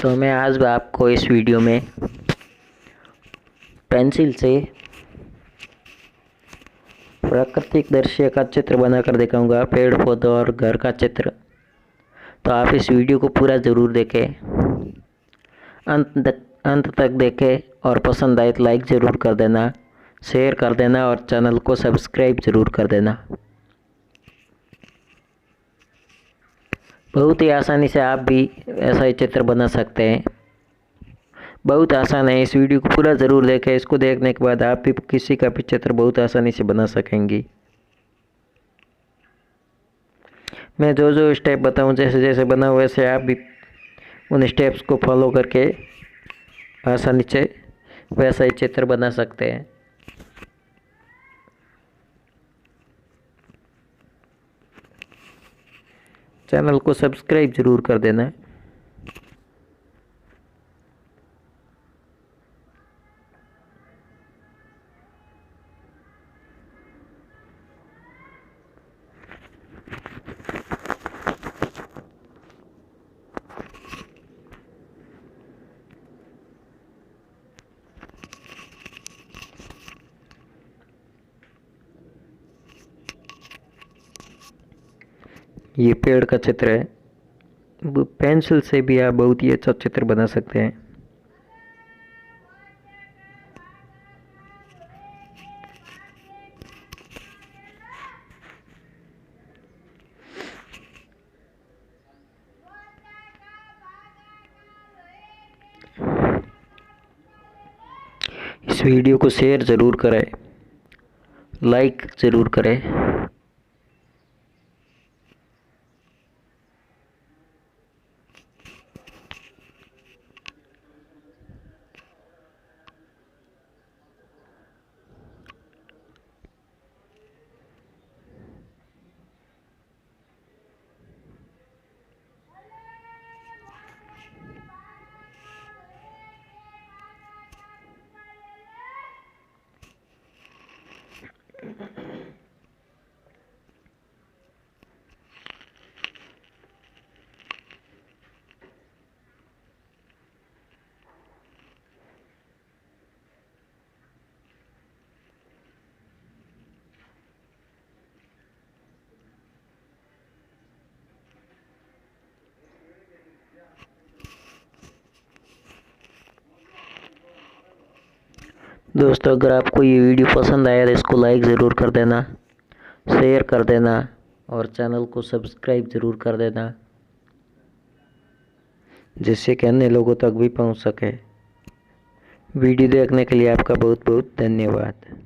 तो मैं आज आपको इस वीडियो में पेंसिल से प्राकृतिक दृश्य का चित्र बनाकर दिखाऊंगा, पेड़ पौधों और घर का चित्र। तो आप इस वीडियो को पूरा ज़रूर देखें, अंत तक देखें और पसंद आए तो लाइक ज़रूर कर देना, शेयर कर देना और चैनल को सब्सक्राइब ज़रूर कर देना। बहुत ही आसानी से आप भी ऐसा ही चित्र बना सकते हैं। बहुत आसान है, इस वीडियो को पूरा ज़रूर देखें। इसको देखने के बाद आप भी किसी का भी चित्र बहुत आसानी से बना सकेंगी। मैं जो जो स्टेप बताऊं, जैसे जैसे बनाऊं वैसे आप भी उन स्टेप्स को फॉलो करके आसानी से वैसा ही चित्र बना सकते हैं। चैनल को सब्सक्राइब ज़रूर कर देना। ये पेड़ का चित्र है। पेंसिल से भी आप बहुत ही अच्छा चित्र बना सकते हैं। इस वीडियो को शेयर ज़रूर करें, लाइक ज़रूर करें। दोस्तों, अगर आपको ये वीडियो पसंद आया तो इसको लाइक ज़रूर कर देना, शेयर कर देना और चैनल को सब्सक्राइब ज़रूर कर देना, जिससे कि अन्य लोगों तक भी पहुंच सके। वीडियो देखने के लिए आपका बहुत बहुत धन्यवाद।